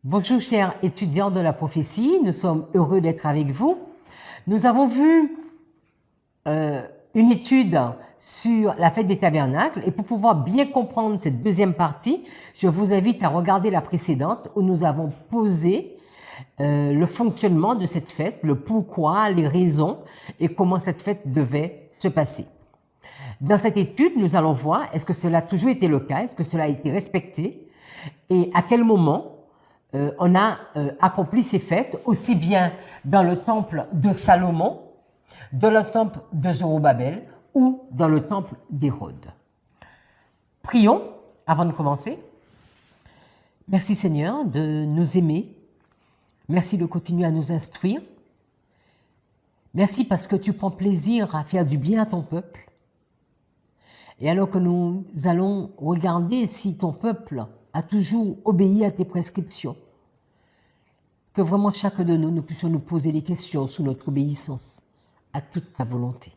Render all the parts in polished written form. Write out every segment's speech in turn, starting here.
Bonjour chers étudiants de la prophétie, nous sommes heureux d'être avec vous. Nous avons vu une étude sur la fête des tabernacles et pour pouvoir bien comprendre cette deuxième partie, je vous invite à regarder la précédente où nous avons posé le fonctionnement de cette fête, le pourquoi, les raisons et comment cette fête devait se passer. Dans cette étude, nous allons voir est-ce que cela a toujours été le cas, est-ce que cela a été respecté et à quel moment on a accompli ces fêtes, aussi bien dans le temple de Salomon, dans le temple de Zorobabel ou dans le temple d'Hérode. Prions avant de commencer. Merci Seigneur de nous aimer. Merci de continuer à nous instruire. Merci parce que tu prends plaisir à faire du bien à ton peuple. Et alors que nous allons regarder si ton peuple a toujours obéi à tes prescriptions, que vraiment chacun de nous puissions nous poser des questions sur notre obéissance à toute ta volonté.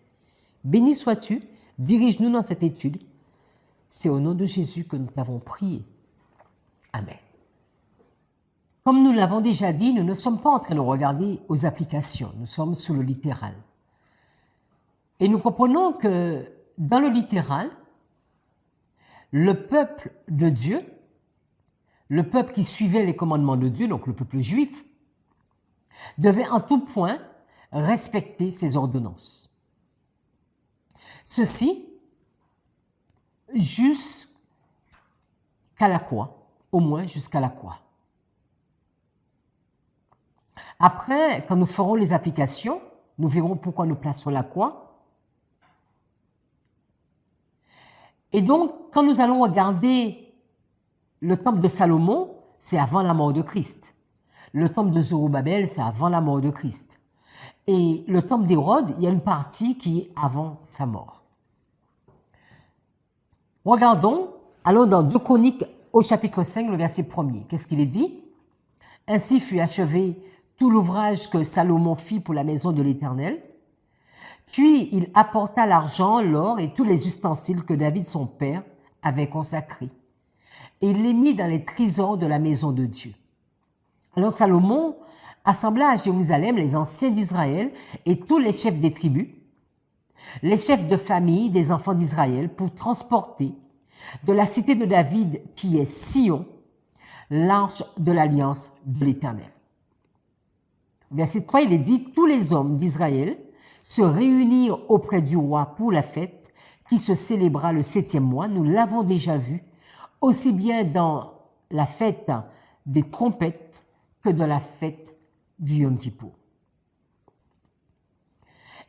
Béni sois-tu, dirige-nous dans cette étude. C'est au nom de Jésus que nous t'avons prié. Amen. Comme nous l'avons déjà dit, nous ne sommes pas en train de regarder aux applications, nous sommes sur le littéral. Et nous comprenons que dans le littéral, le peuple de Dieu, le peuple qui suivait les commandements de Dieu, donc le peuple juif, devait en tout point respecter ses ordonnances. Ceci jusqu'à la croix, au moins jusqu'à la croix. Après, quand nous ferons les applications, nous verrons pourquoi nous plaçons la croix. Et donc, quand nous allons regarder le temple de Salomon, c'est avant la mort de Christ. Le temple de Zorobabel, c'est avant la mort de Christ. Et le temple d'Hérode, il y a une partie qui est avant sa mort. Regardons, allons dans 2 Chroniques au chapitre 5, le verset 1er. Qu'est-ce qu'il est dit? Ainsi fut achevé tout l'ouvrage que Salomon fit pour la maison de l'Éternel. Puis il apporta l'argent, l'or et tous les ustensiles que David son père avait consacrés. Et il les mit dans les trésors de la maison de Dieu. Alors Salomon assembla à Jérusalem les anciens d'Israël et tous les chefs des tribus, les chefs de famille des enfants d'Israël pour transporter de la cité de David qui est Sion, l'arche de l'alliance de l'Éternel. Verset 3, il est dit, tous les hommes d'Israël se réunirent auprès du roi pour la fête qui se célébra le 7e mois. Nous l'avons déjà vu, aussi bien dans la fête des trompettes que dans la fête du Yom Kippour.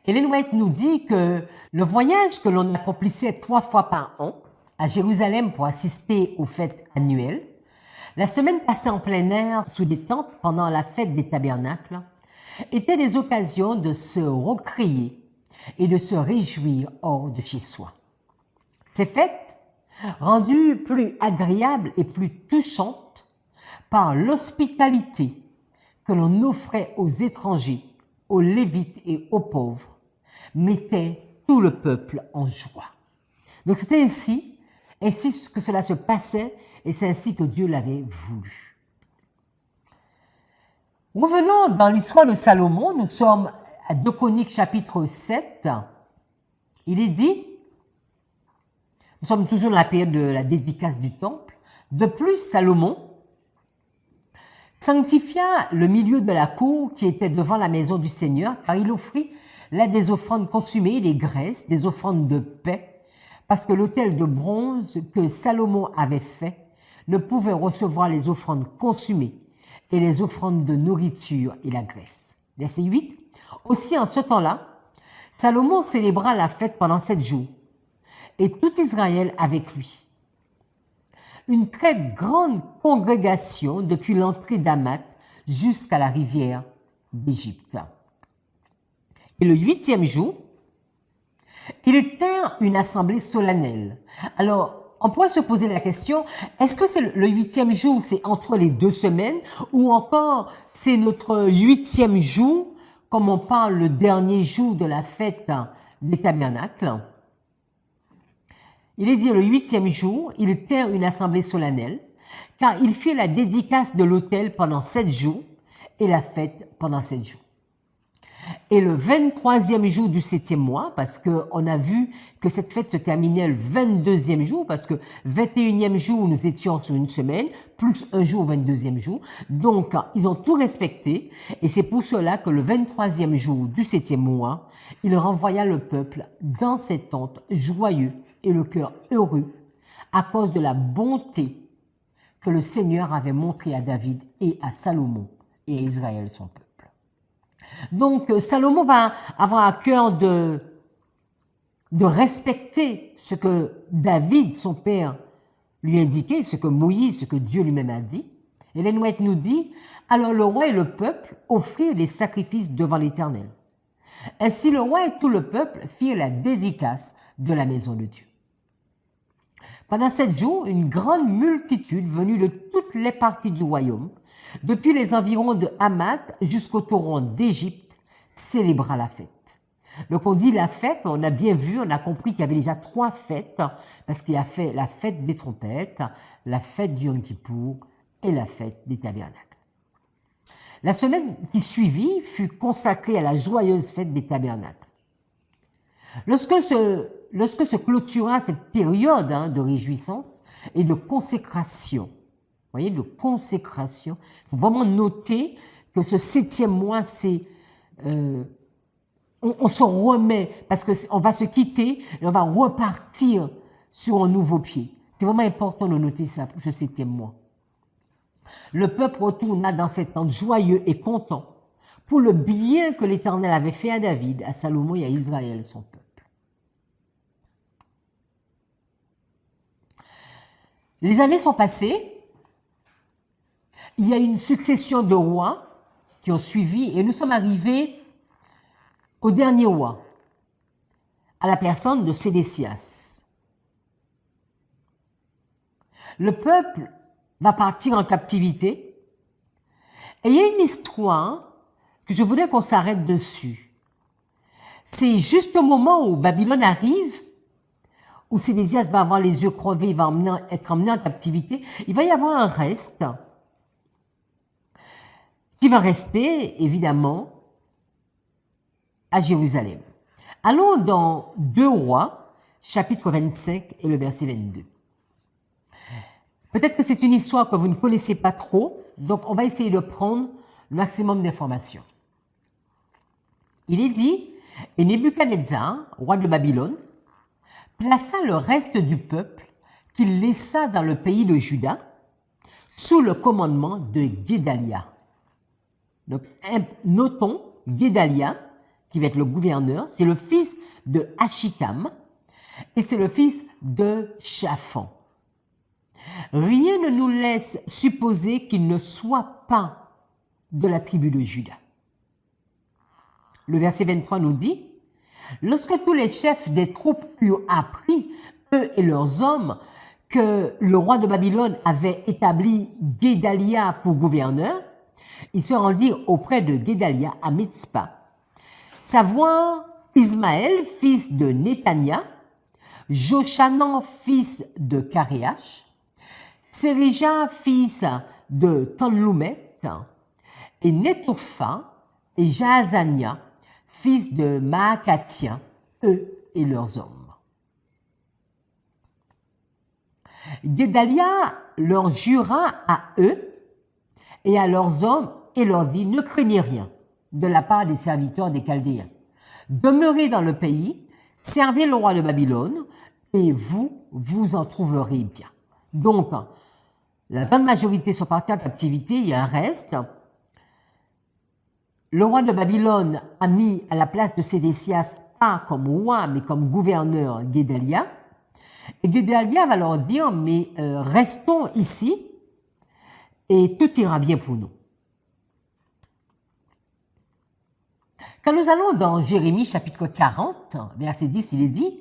Ellen White nous dit que le voyage que l'on accomplissait 3 fois par an à Jérusalem pour assister aux fêtes annuelles, la semaine passée en plein air sous des tentes pendant la fête des tabernacles, étaient des occasions de se recréer et de se réjouir hors de chez soi. Ces fêtes, rendues plus agréables et plus touchantes par l'hospitalité que l'on offrait aux étrangers, aux Lévites et aux pauvres, mettaient tout le peuple en joie. Donc c'était ainsi que cela se passait et c'est ainsi que Dieu l'avait voulu. Revenons dans l'histoire de Salomon, nous sommes à 2 Chroniques chapitre 7. Il est dit, nous sommes toujours dans la période de la dédicace du temple, de plus Salomon sanctifia le milieu de la cour qui était devant la maison du Seigneur, car il offrit là des offrandes consumées, des graisses, des offrandes de paix, parce que l'autel de bronze que Salomon avait fait ne pouvait recevoir les offrandes consumées et les offrandes de nourriture et la graisse. Verset 8. Aussi en ce temps-là, Salomon célébra la fête pendant 7 jours, et tout Israël avec lui. Une très grande congrégation depuis l'entrée d'Amat jusqu'à la rivière d'Égypte. Et le 8e jour, il tint une assemblée solennelle. Alors, on pourrait se poser la question, est-ce que c'est le 8e jour, c'est entre les 2 semaines, ou encore c'est notre 8e jour, comme on parle le dernier jour de la fête des tabernacles? Il est dit le 8e jour, il tint une assemblée solennelle car il fit la dédicace de l'autel pendant 7 jours et la fête pendant 7 jours. Et le 23e jour du 7e mois, parce qu'on a vu que cette fête se terminait le 22e jour, parce que 21e jour, nous étions sur une semaine, plus un jour au 22e jour. Donc, ils ont tout respecté. Et c'est pour cela que le 23e jour du 7e mois, il renvoya le peuple dans ses tentes, joyeux et le cœur heureux, à cause de la bonté que le Seigneur avait montrée à David et à Salomon et à Israël, son peuple. Donc, Salomon va avoir à cœur de respecter ce que David, son père, lui indiquait, ce que Moïse, ce que Dieu lui-même a dit. Ellen White nous dit, alors le roi et le peuple offrirent les sacrifices devant l'Éternel. Ainsi, le roi et tout le peuple firent la dédicace de la maison de Dieu. Pendant 7 jours, une grande multitude venue de toutes les parties du royaume, depuis les environs de Hamath jusqu'au torrent d'Égypte, célébra la fête. Donc on dit la fête, on a bien vu, on a compris qu'il y avait déjà 3 fêtes, parce qu'il y a fait la fête des trompettes, la fête du Yom Kippour et la fête des tabernacles. La semaine qui suivit fut consacrée à la joyeuse fête des tabernacles. Lorsque se clôtura cette période de réjouissance et de consécration, vous voyez, de consécration, il faut vraiment noter que ce 7e mois, c'est, on se remet, parce qu'on va se quitter et on va repartir sur un nouveau pied. C'est vraiment important de noter ça pour ce 7e mois. Le peuple retourna dans ses tentes joyeux et content pour le bien que l'Éternel avait fait à David, à Salomon et à Israël, son peuple. Les années sont passées, il y a une succession de rois qui ont suivi et nous sommes arrivés au dernier roi, à la personne de Sédécias. Le peuple va partir en captivité et il y a une histoire que je voudrais qu'on s'arrête dessus. C'est juste au moment où Babylone arrive, où Sédécias va avoir les yeux crevés, il va être emmené en captivité, il va y avoir un reste qui va rester, évidemment, à Jérusalem. Allons dans 2 Rois, chapitre 25 et le verset 22. Peut-être que c'est une histoire que vous ne connaissez pas trop, donc on va essayer de prendre le maximum d'informations. Il est dit, et Nebuchadnezzar, roi de Babylone, plaça le reste du peuple qu'il laissa dans le pays de Juda sous le commandement de Guédalia. Donc, notons Guédalia, qui va être le gouverneur, c'est le fils de Achikam et c'est le fils de Shaphan. Rien ne nous laisse supposer qu'il ne soit pas de la tribu de Juda. Le verset 23 nous dit, « Lorsque tous les chefs des troupes eurent appris, eux et leurs hommes, que le roi de Babylone avait établi Guédalia pour gouverneur, ils se rendirent auprès de Guédalia à Mitzpah, savoir Ismaël, fils de Néthania, Joshanan, fils de Karéach, Sérija, fils de Tanloumet, et Netopha et Jaazania, fils de Maacatien, eux et leurs hommes. Guédalia leur jura à eux et à leurs hommes et leur dit, ne craignez rien de la part des serviteurs des Chaldéens. Demeurez dans le pays, servez le roi de Babylone et vous, vous en trouverez bien. Donc, la grande majorité sont partis en captivité, il y a un reste. Le roi de Babylone a mis à la place de Sédécias, pas comme roi, mais comme gouverneur Guédalia. Et Guédalia va leur dire, mais restons ici et tout ira bien pour nous. Quand nous allons dans Jérémie chapitre 40, verset 10, il est dit,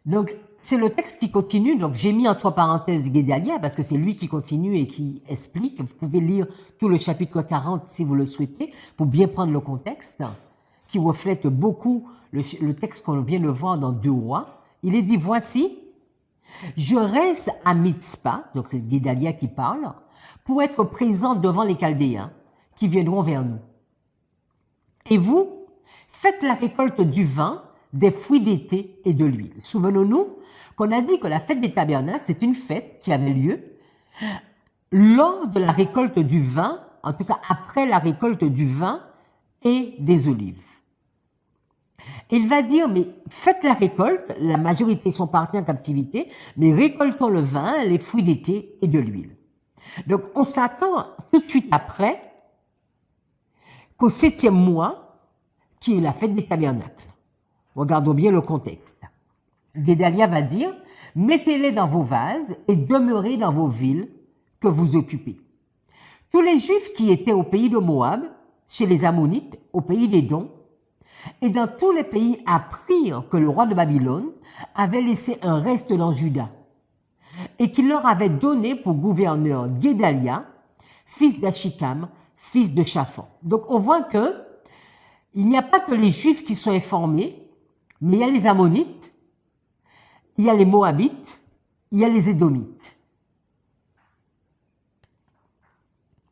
donc c'est le texte qui continue, donc j'ai mis entre parenthèses Guédalia parce que c'est lui qui continue et qui explique. Vous pouvez lire tout le chapitre 40 si vous le souhaitez pour bien prendre le contexte qui reflète beaucoup le texte qu'on vient de voir dans 2 Rois. Il est dit, voici, Je reste à Mitzpah, donc c'est Guédalia qui parle, pour être présent devant les Chaldéens qui viendront vers nous. Et vous, faites la récolte du vin, des fruits d'été et de l'huile. Souvenons-nous qu'on a dit que la fête des tabernacles, c'est une fête qui avait lieu lors de la récolte du vin, en tout cas après la récolte du vin et des olives. Il va dire, mais faites la récolte, la majorité sont partis en captivité, mais récoltons le vin, les fruits d'été et de l'huile. Donc on s'attend tout de suite après qu'au 7e mois, qui est la fête des tabernacles. Regardons bien le contexte. Guédalia va dire, mettez-les dans vos vases et demeurez dans vos villes que vous occupez. Tous les Juifs qui étaient au pays de Moab, chez les Ammonites, au pays d'Édom, et dans tous les pays apprirent que le roi de Babylone avait laissé un reste dans Juda et qu'il leur avait donné pour gouverneur Guédalia, fils d'Achikam, fils de Shaphan. Donc on voit que il n'y a pas que les Juifs qui sont informés, mais il y a les Ammonites, il y a les Moabites, il y a les Édomites.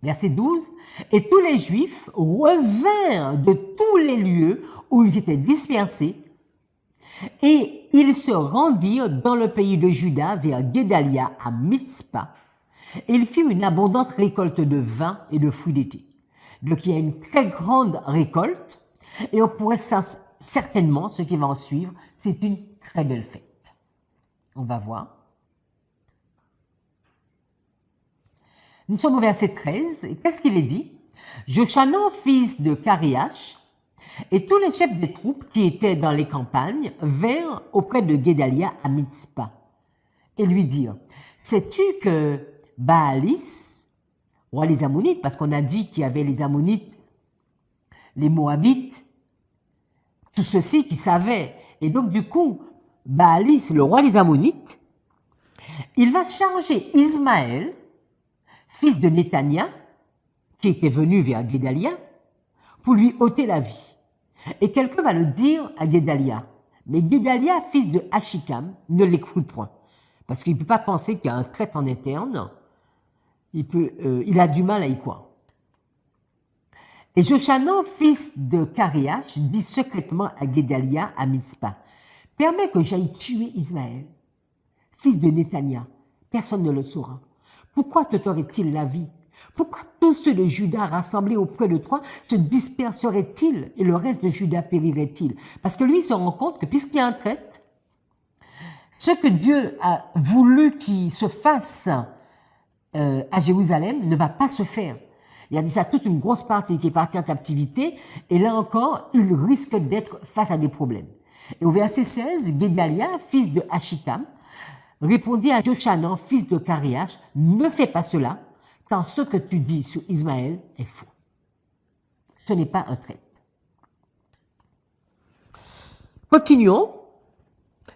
Verset 12, « Et tous les Juifs revinrent de tous les lieux où ils étaient dispersés, et ils se rendirent dans le pays de Juda vers Guédalia à Mitzpah, et ils firent une abondante récolte de vin et de fruits d'été. » Donc il y a une très grande récolte, et on pourrait certainement, ce qui va en suivre, c'est une très belle fête. On va voir. Nous sommes au verset 13, et qu'est-ce qu'il est dit? Jochanan, fils de Karéach, et tous les chefs des troupes qui étaient dans les campagnes vinrent auprès de Guédalia à Mitzpah et lui dirent, sais-tu que Baalis, roi des Ammonites, parce qu'on a dit qu'il y avait les Ammonites, les Moabites, tout ceci qui savaient, et donc du coup, Baalis, le roi des Ammonites, il va charger Ismaël, fils de Néthania, qui était venu vers Guédalia, pour lui ôter la vie. Et quelqu'un va le dire à Guédalia. Mais Guédalia, fils de Achikam, ne l'écoute point. Parce qu'il ne peut pas penser qu'il y a un traître en interne. Il a du mal à y croire. Et Jochanan, fils de Karéach, dit secrètement à Guédalia à Mitzpah, « Permets que j'aille tuer Ismaël, fils de Néthania. Personne ne le saura. Pourquoi te tuerait-il la vie? Pourquoi tous ceux de Juda rassemblés auprès de toi se disperseraient-ils et le reste de Juda périrait-il? » Parce que lui, il se rend compte que puisqu'il y a un traître, ce que Dieu a voulu qu'il se fasse à Jérusalem ne va pas se faire. Il y a déjà toute une grosse partie qui est partie en captivité, et là encore, il risque d'être face à des problèmes. Et au verset 16, Guédalia, fils de Achikam, répondit à Jochanan, fils de Karéach, « Ne fais pas cela, car ce que tu dis sur Ismaël est faux. » Ce n'est pas un traître. Continuons.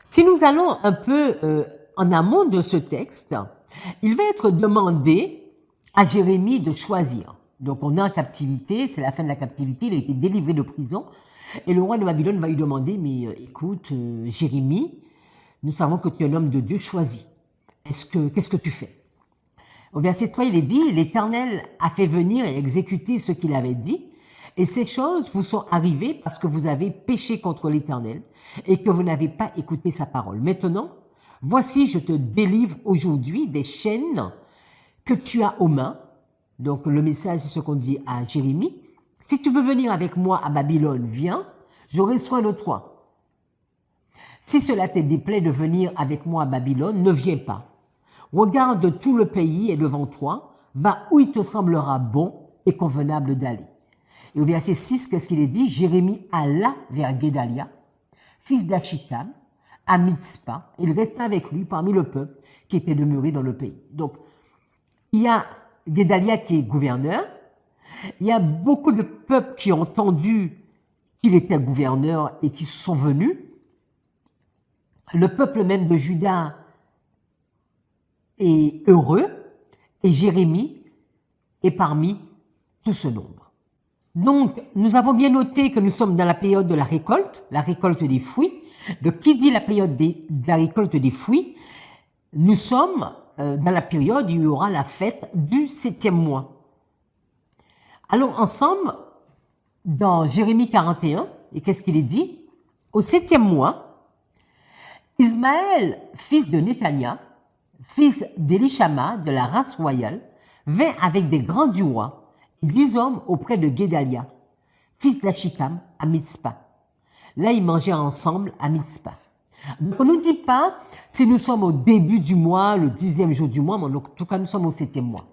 Si nous allons un peu en amont de ce texte, il va être demandé à Jérémie de choisir. Donc on est en captivité, c'est la fin de la captivité, il a été délivré de prison, et le roi de Babylone va lui demander, mais écoute, Jérémie, nous savons que tu es un homme de Dieu choisi. Qu'est-ce que tu fais? Au verset 3, il est dit, « L'Éternel a fait venir et exécuter ce qu'il avait dit, et ces choses vous sont arrivées parce que vous avez péché contre l'Éternel et que vous n'avez pas écouté sa parole. Maintenant, voici, je te délivre aujourd'hui des chaînes que tu as aux mains. » Donc le message, c'est ce qu'on dit à Jérémie. « Si tu veux venir avec moi à Babylone, viens, j'aurai soin de toi. Si cela te déplaît de venir avec moi à Babylone, ne viens pas. Regarde, tout le pays est devant toi, va où il te semblera bon et convenable d'aller. » Et au verset 6, qu'est-ce qu'il est dit? Jérémie alla vers Guédalia, fils d'Achikam, à Mitzpah. Il resta avec lui parmi le peuple qui était demeuré dans le pays. Donc, il y a Guédalia qui est gouverneur. Il y a beaucoup de peuples qui ont entendu qu'il était gouverneur et qui sont venus. Le peuple même de Juda est heureux et Jérémie est parmi tout ce nombre. Donc, nous avons bien noté que nous sommes dans la période de la récolte des fruits. Donc, qui dit la période de la récolte des fruits? nous sommes dans la période où il y aura la fête du 7e mois. Allons ensemble dans Jérémie 41, et qu'est-ce qu'il est dit? Au 7e mois, Ismaël, fils de Néthania, fils d'Élishama de la race royale, vint avec des grands du roi et 10 hommes auprès de Guédalia, fils d'Achikam, à Mitzpah. Là, ils mangeaient ensemble à Mitzpah. Donc, on ne nous dit pas si nous sommes au début du mois, le 10e jour du mois, mais en tout cas, nous sommes au 7e mois.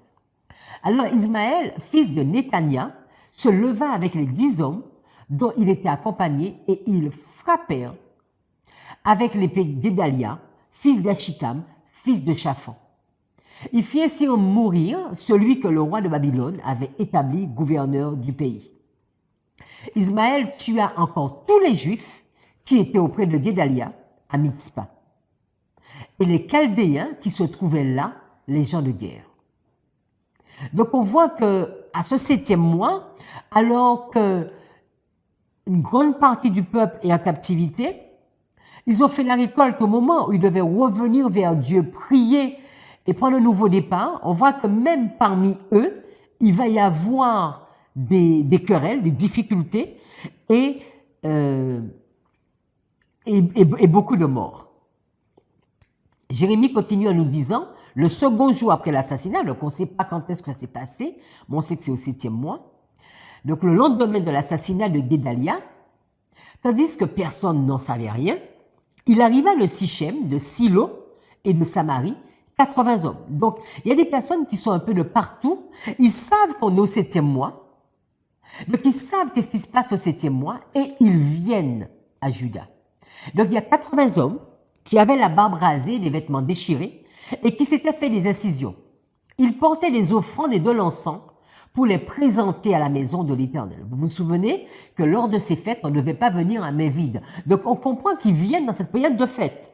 Alors, Ismaël, fils de Néthania, se leva avec les 10 hommes dont il était accompagné et ils frappèrent avec l'épée Guédalia, fils d'Achikam, fils de Shaphan. Il fit ainsi mourir celui que le roi de Babylone avait établi gouverneur du pays. Ismaël tua encore tous les Juifs qui étaient auprès de Guédalia à Mitzpah, et les Chaldéens qui se trouvaient là, les gens de guerre. Donc on voit que à ce 7e mois, alors que une grande partie du peuple est en captivité, ils ont fait la récolte au moment où ils devaient revenir vers Dieu, prier et prendre un nouveau départ. On voit que même parmi eux, il va y avoir des querelles, des difficultés et beaucoup de morts. Jérémie continue en nous disant, le second jour après l'assassinat, donc on ne sait pas quand est-ce que ça s'est passé, mais on sait que c'est au 7e mois, donc le lendemain de l'assassinat de Guédalia, tandis que personne n'en savait rien, il arriva de Sichem, de Silo et de Samarie, 80 hommes. Donc, il y a des personnes qui sont un peu de partout. Ils savent qu'on est au 7e mois. Donc, ils savent qu'est-ce qui se passe au 7e mois et ils viennent à Juda. Donc, il y a 80 hommes qui avaient la barbe rasée, les vêtements déchirés et qui s'étaient fait des incisions. Ils portaient des offrandes et de l'encens pour les présenter à la maison de l'Éternel. Vous vous souvenez que lors de ces fêtes, on ne devait pas venir à main vide. Donc, on comprend qu'ils viennent dans cette période de fête.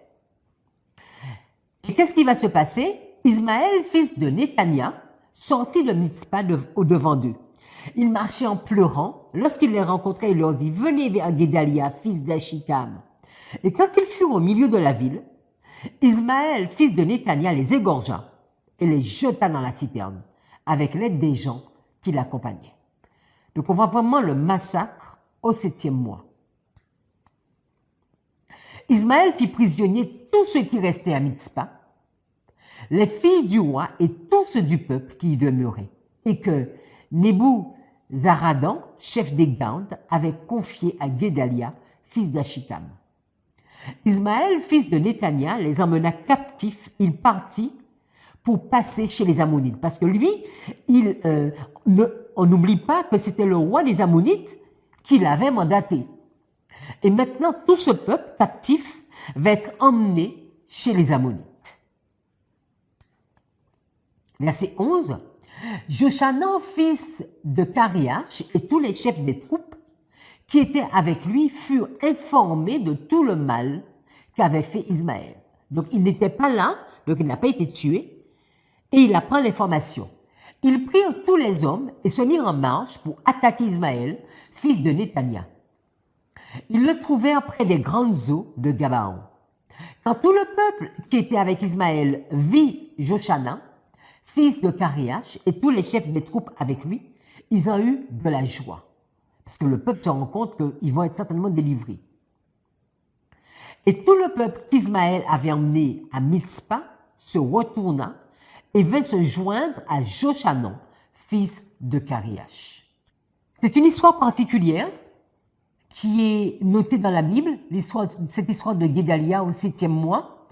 Et qu'est-ce qui va se passer? Ismaël, fils de Néthania, sortit de Mitzpah au-devant d'eux. Il marchait en pleurant. Lorsqu'il les rencontrait, il leur dit, « Venez vers Guédalia, fils d'Achikam. » Et quand ils furent au milieu de la ville, Ismaël, fils de Néthania, les égorgea et les jeta dans la citerne, avec l'aide des gens qui l'accompagnaient. Donc on voit vraiment le massacre au 7e mois. Ismaël fit prisonnier tous ceux qui restaient à Mitzpah, les filles du roi et tous ceux du peuple qui y demeuraient, et que Nebuzaradan, chef des gardes, avait confié à Guédalia, fils d'Achikam. Ismaël, fils de Néthania, les emmena captifs. Il partit pour passer chez les Ammonites, parce que lui, on n'oublie pas que c'était le roi des Ammonites qui l'avait mandaté. Et maintenant, tout ce peuple captif va être emmené chez les Ammonites. Verset 11. Jochanan, fils de Cariach, et tous les chefs des troupes qui étaient avec lui furent informés de tout le mal qu'avait fait Ismaël. Donc, il n'était pas là, donc il n'a pas été tué, et il apprend l'information. Ils prirent tous les hommes et se mirent en marche pour attaquer Ismaël, fils de Néthania. Ils le trouvèrent près des grandes eaux de Gabaon. Quand tout le peuple qui était avec Ismaël vit Jochanan, fils de Cariach, et tous les chefs des troupes avec lui, ils ont eu de la joie. Parce que le peuple se rend compte qu'ils vont être certainement délivrés. Et tout le peuple qu'Ismaël avait emmené à Mitzpah se retourna et vint se joindre à Jochanan, fils de Cariach. C'est une histoire particulière qui est notée dans la Bible, cette histoire de Guédalia au 7e mois.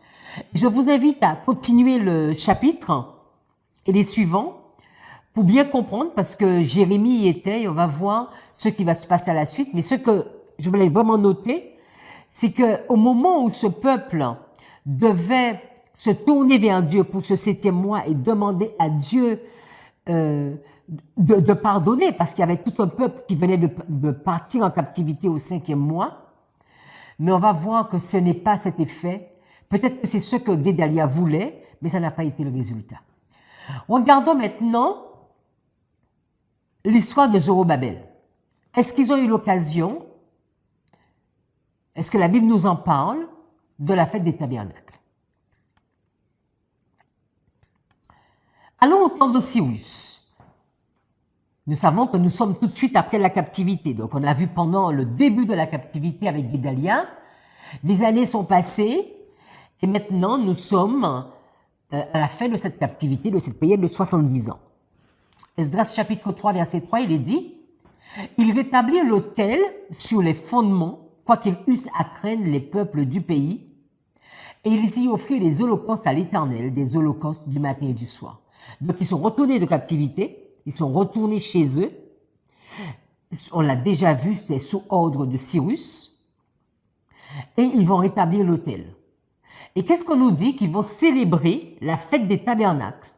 Je vous invite à continuer le chapitre et les suivants pour bien comprendre, parce que Jérémie y était, et on va voir ce qui va se passer à la suite. Mais ce que je voulais vraiment noter, c'est qu'au moment où ce peuple devait se tourner vers Dieu pour ce 7e mois et demander à Dieu de pardonner, parce qu'il y avait tout un peuple qui venait de partir en captivité au 5e mois, mais on va voir que ce n'est pas cet effet. Peut-être que c'est ce que Guédalia voulait, mais ça n'a pas été le résultat. Regardons maintenant l'histoire de Zorobabel. Est-ce qu'ils ont eu l'occasion, est-ce que la Bible nous en parle, de la fête des tabernacles? Allons au temps d'Osiris. Nous savons que nous sommes tout de suite après la captivité. Donc, on a vu pendant le début de la captivité avec Guédalia. Les années sont passées et maintenant nous sommes à la fin de cette captivité, de cette période de 70 ans. Esdras chapitre 3, verset 3, il est dit « Il rétablit l'autel sur les fondements, quoiqu'ils eussent à craindre les peuples du pays, et ils y offrirent des holocaustes à l'Éternel, des holocaustes du matin et du soir. » Donc ils sont retournés de captivité, ils sont retournés chez eux. On l'a déjà vu, c'était sous ordre de Cyrus. Et ils vont rétablir l'autel. Et qu'est-ce qu'on nous dit? Qu'ils vont célébrer la fête des tabernacles,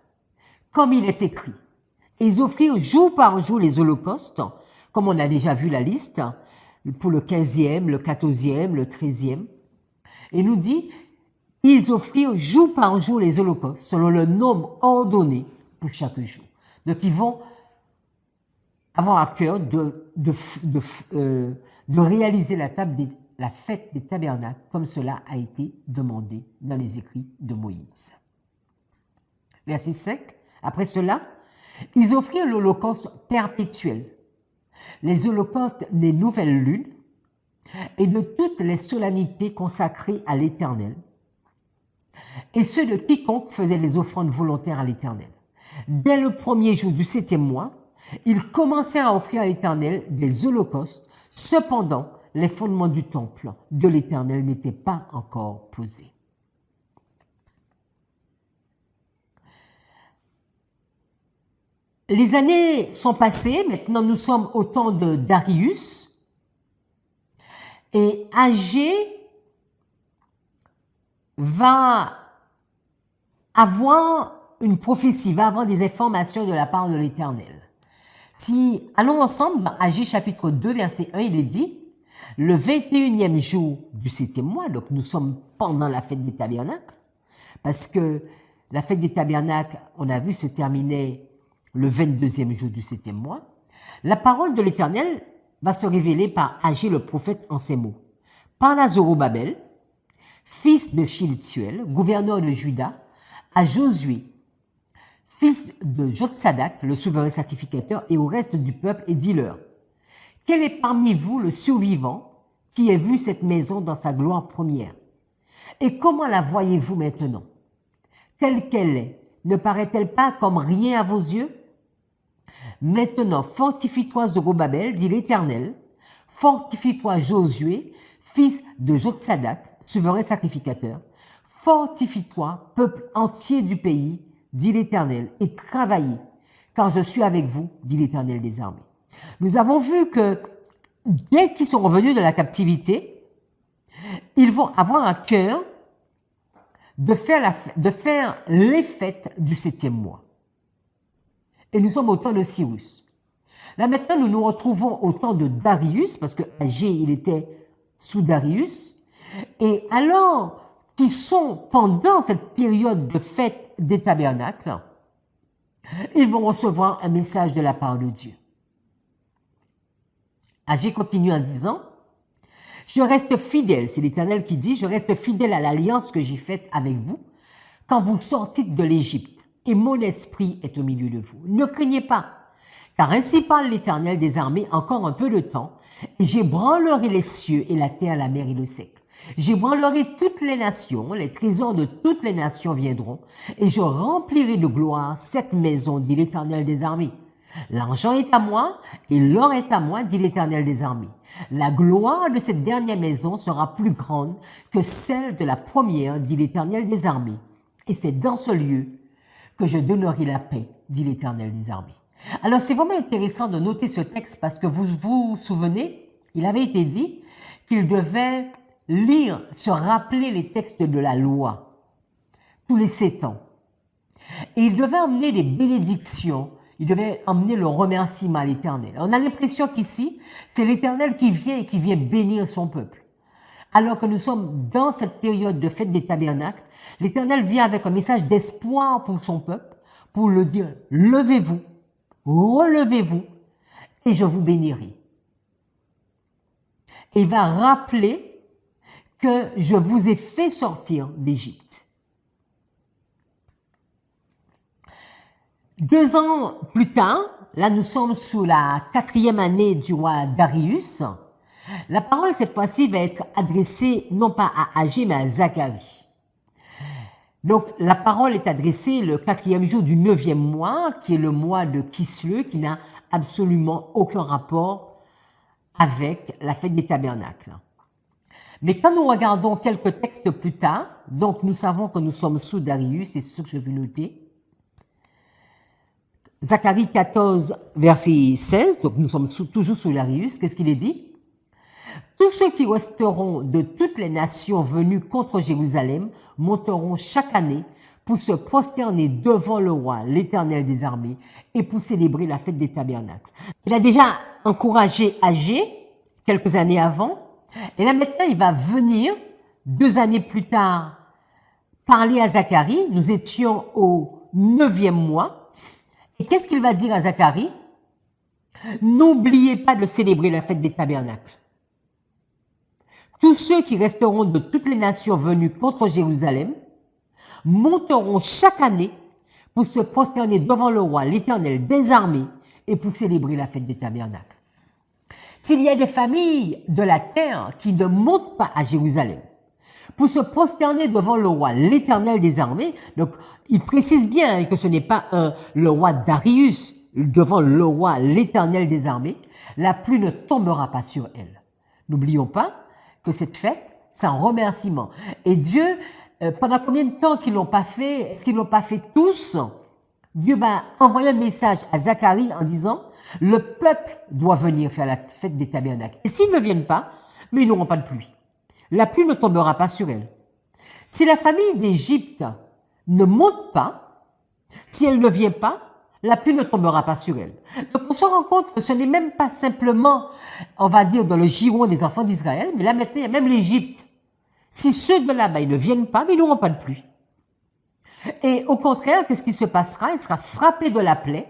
comme il est écrit. Et ils offrirent jour par jour les holocaustes, comme on a déjà vu la liste, pour le 15e, le 14e, le 13e. Et nous dit, ils offrirent jour par jour les holocaustes, selon le nombre ordonné pour chaque jour. Donc ils vont avoir à cœur de réaliser la fête des tabernacles, comme cela a été demandé dans les écrits de Moïse. Verset 5. Après cela, ils offrirent l'holocauste perpétuel, les holocaustes des nouvelles lunes et de toutes les solennités consacrées à l'Éternel, et ceux de quiconque faisait les offrandes volontaires à l'Éternel. Dès le premier jour du 7e mois, ils commencèrent à offrir à l'Éternel des holocaustes. Cependant, les fondements du temple de l'Éternel n'étaient pas encore posés. Les années sont passées, maintenant nous sommes au temps de Darius, et Agé va avoir une prophétie, va avoir des informations de la part de l'Éternel. Si, allons ensemble dans Agé chapitre 2, verset 1, il est dit, le 21e jour du 7e mois, donc nous sommes pendant la fête des tabernacles, parce que la fête des tabernacles, on a vu, se terminait le 22e jour du 7e mois, la parole de l'Éternel va se révéler par Agé le prophète en ces mots. Parle à Zorobabel, fils de Shiltsuel, gouverneur de Juda, à Josué, fils de Jotsadak, le souverain sacrificateur, et au reste du peuple, et dis-leur, quel est parmi vous le survivant qui ait vu cette maison dans sa gloire première? Et comment la voyez-vous maintenant? Telle qu'elle est, ne paraît-elle pas comme rien à vos yeux? Maintenant, fortifie-toi, Zorobabel, dit l'Éternel, fortifie-toi, Josué, fils de Jotsadak, souverain sacrificateur, fortifie-toi, peuple entier du pays, dit l'Éternel, et travaillez, car je suis avec vous, dit l'Éternel des armées. Nous avons vu que dès qu'ils sont revenus de la captivité, ils vont avoir à cœur de faire les fêtes du 7e mois. Et nous sommes au temps de Cyrus. Là maintenant, nous nous retrouvons au temps de Darius, parce que Agé, il était sous Darius. Et alors qu'ils sont pendant cette période de fête des tabernacles, ils vont recevoir un message de la part de Dieu. Agé continue en disant, « Je reste fidèle, c'est l'Éternel qui dit, je reste fidèle à l'alliance que j'ai faite avec vous quand vous sortîtes de l'Égypte, et mon esprit est au milieu de vous. Ne craignez pas, car ainsi parle l'Éternel des armées encore un peu de temps, et j'ébranlerai les cieux et la terre, la mer et le sec. J'ébranlerai toutes les nations, les trésors de toutes les nations viendront, et je remplirai de gloire cette maison, dit l'Éternel des armées. L'argent est à moi et l'or est à moi, dit l'Éternel des armées. La gloire de cette dernière maison sera plus grande que celle de la première, dit l'Éternel des armées. Et c'est dans ce lieu que je donnerai la paix, dit l'Éternel des armées. Alors c'est vraiment intéressant de noter ce texte parce que vous vous souvenez, il avait été dit qu'il devait lire, se rappeler les textes de la loi tous les 7 ans. Et il devait emmener des bénédictions. Il devait emmener le remerciement à l'Éternel. On a l'impression qu'ici, c'est l'Éternel qui vient et qui vient bénir son peuple. Alors que nous sommes dans cette période de fête des tabernacles, l'Éternel vient avec un message d'espoir pour son peuple, pour le dire, levez-vous, relevez-vous, et je vous bénirai. Et il va rappeler que je vous ai fait sortir d'Égypte. 2 ans plus tard, là nous sommes sous la 4e année du roi Darius, la parole cette fois-ci va être adressée non pas à Agé mais à Zacharie. Donc la parole est adressée le 4e jour du 9e mois, qui est le mois de Kislev, qui n'a absolument aucun rapport avec la fête des tabernacles. Mais quand nous regardons quelques textes plus tard, donc nous savons que nous sommes sous Darius, c'est ce que je veux noter. Zacharie 14, verset 16, donc nous sommes toujours sous Darius, qu'est-ce qu'il est dit? Tous ceux qui resteront de toutes les nations venues contre Jérusalem monteront chaque année pour se prosterner devant le roi, l'Éternel des armées, et pour célébrer la fête des tabernacles. Il a déjà encouragé Agé quelques années avant, et là maintenant il va venir 2 années plus tard parler à Zacharie. Nous étions au 9e mois, et qu'est-ce qu'il va dire à Zacharie? N'oubliez pas de célébrer la fête des tabernacles. Tous ceux qui resteront de toutes les nations venues contre Jérusalem monteront chaque année pour se prosterner devant le roi, l'Éternel des armées, et pour célébrer la fête des tabernacles. S'il y a des familles de la terre qui ne montent pas à Jérusalem pour se prosterner devant le roi, l'Éternel des armées, donc il précise bien que ce n'est pas le roi Darius, devant le roi, l'Éternel des armées, la pluie ne tombera pas sur elle. N'oublions pas que cette fête, c'est un remerciement. Et Dieu, pendant combien de temps qu'ils l'ont pas fait, est-ce qu'ils l'ont pas fait tous? Dieu va envoyer un message à Zacharie en disant, le peuple doit venir faire la fête des tabernacles. Et s'ils ne viennent pas, mais ils n'auront pas de pluie. La pluie ne tombera pas sur elle. Si la famille d'Égypte ne monte pas, si elle ne vient pas, la pluie ne tombera pas sur elle. Donc on se rend compte que ce n'est même pas simplement, on va dire, dans le giron des enfants d'Israël, mais là maintenant il y a même l'Égypte. Si ceux de là-bas ils ne viennent pas, mais ils n'auront pas de pluie. Et au contraire, qu'est-ce qui se passera? Il sera frappé de la plaie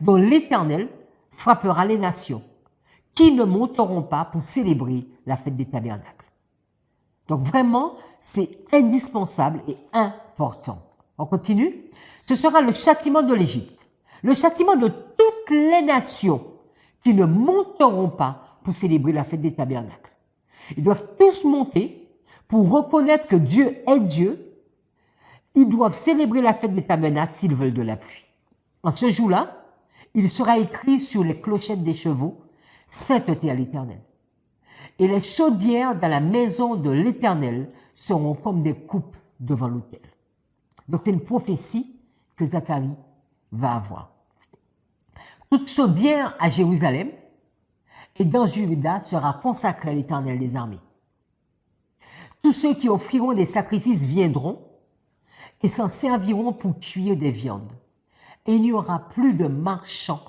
dont l'Éternel frappera les nations, qui ne monteront pas pour célébrer la fête des tabernacles. Donc vraiment, c'est indispensable et important. On continue. Ce sera le châtiment de l'Égypte, le châtiment de toutes les nations qui ne monteront pas pour célébrer la fête des tabernacles. Ils doivent tous monter pour reconnaître que Dieu est Dieu. Ils doivent célébrer la fête des tabernacles s'ils veulent de la pluie. En ce jour-là, il sera écrit sur les clochettes des chevaux, sainteté à l'Éternel. Et les chaudières dans la maison de l'Éternel seront comme des coupes devant l'autel. Donc c'est une prophétie que Zacharie va avoir. Toute chaudière à Jérusalem et dans Juda sera consacrée à l'Éternel des armées. Tous ceux qui offriront des sacrifices viendront et s'en serviront pour cuire des viandes. Et il n'y aura plus de marchands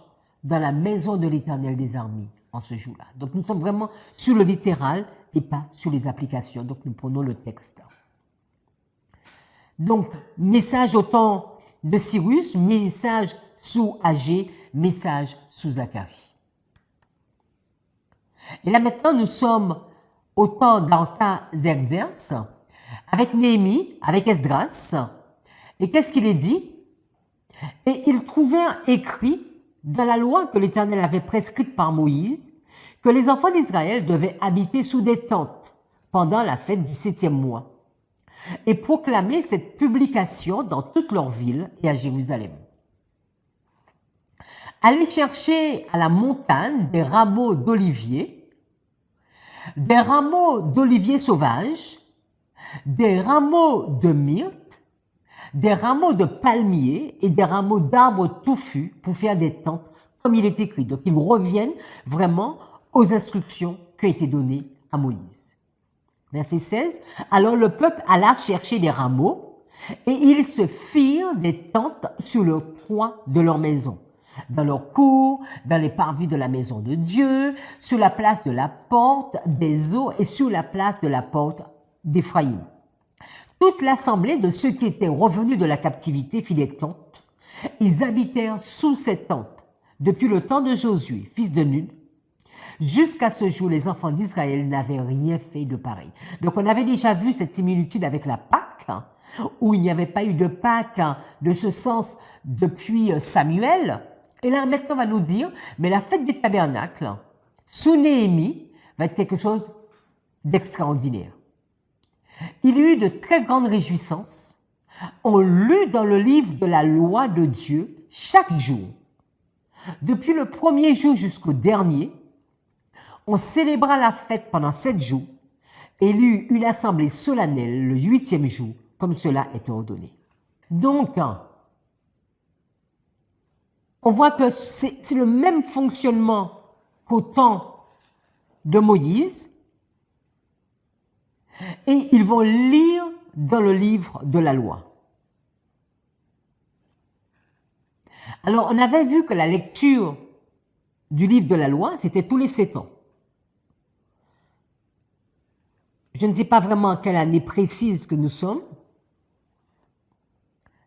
dans la maison de l'Éternel des armées en ce jour-là. Donc nous sommes vraiment sur le littéral et pas sur les applications. Donc nous prenons le texte. Donc, message au temps de Cyrus, message sous Agé, message sous Zacharie. Et là maintenant, nous sommes au temps d'Artaxerxès, avec Néhémie, avec Esdras. Et qu'est-ce qu'il est dit? Et ils trouvèrent écrit dans la loi que l'Éternel avait prescrite par Moïse, que les enfants d'Israël devaient habiter sous des tentes pendant la fête du 7e mois, et proclamer cette publication dans toutes leurs villes et à Jérusalem. Allez chercher à la montagne des rameaux d'olivier sauvages, des rameaux de myrte, des rameaux de palmier et des rameaux d'arbres touffus pour faire des tentes, comme il est écrit. Donc, ils reviennent vraiment aux instructions qui ont été données à Moïse. Verset 16. Alors le peuple alla chercher des rameaux et ils se firent des tentes sur le toit de leur maison, dans leur cour, dans les parvis de la maison de Dieu, sur la place de la porte des eaux et sur la place de la porte d'Éphraïm. Toute l'assemblée de ceux qui étaient revenus de la captivité fit des tentes. Ils habitèrent sous ces tentes depuis le temps de Josué, fils de Nun. Jusqu'à ce jour, les enfants d'Israël n'avaient rien fait de pareil. Donc, on avait déjà vu cette similitude avec la Pâque. Pâques, où il n'y avait pas eu de Pâques de ce sens depuis Samuel. Et là, maintenant, on va nous dire, mais la fête des tabernacles, sous Néhémie, va être quelque chose d'extraordinaire. Il y eut de très grandes réjouissances. On lut dans le livre de la loi de Dieu chaque jour. Depuis le premier jour jusqu'au dernier, on célébra la fête pendant 7 jours et il y eut une assemblée solennelle le 8e jour, comme cela était ordonné. Donc, on voit que c'est le même fonctionnement qu'au temps de Moïse, et ils vont lire dans le livre de la loi. Alors, on avait vu que la lecture du livre de la loi, c'était tous les 7 ans. Je ne sais pas vraiment quelle année précise que nous sommes,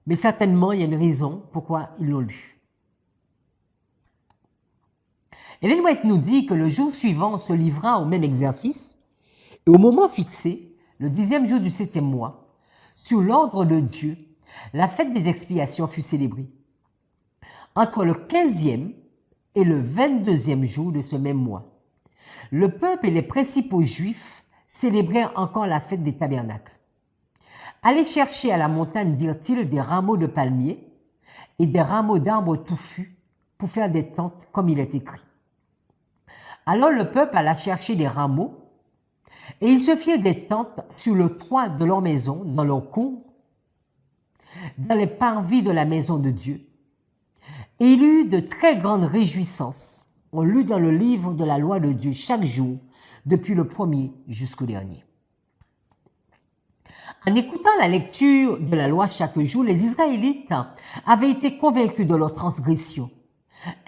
mais certainement il y a une raison pourquoi ils l'ont lu. Ellen White nous dit que le jour suivant, on se livra au même exercice, et au moment fixé, le 10e jour du 7e mois, sous l'ordre de Dieu, la fête des expiations fut célébrée. Entre le 15e et le 22e jour de ce même mois, le peuple et les principaux juifs célébrèrent encore la fête des tabernacles. Allez chercher à la montagne, dirent-ils, des rameaux de palmiers et des rameaux d'arbres touffus pour faire des tentes, comme il est écrit. Alors le peuple alla chercher des rameaux, et ils se firent des tentes sur le toit de leur maison, dans leur cour, dans les parvis de la maison de Dieu. Et il y eut de très grandes réjouissances. On lut dans le livre de la loi de Dieu chaque jour, depuis le premier jusqu'au dernier. En écoutant la lecture de la loi chaque jour, les Israélites avaient été convaincus de leur transgression,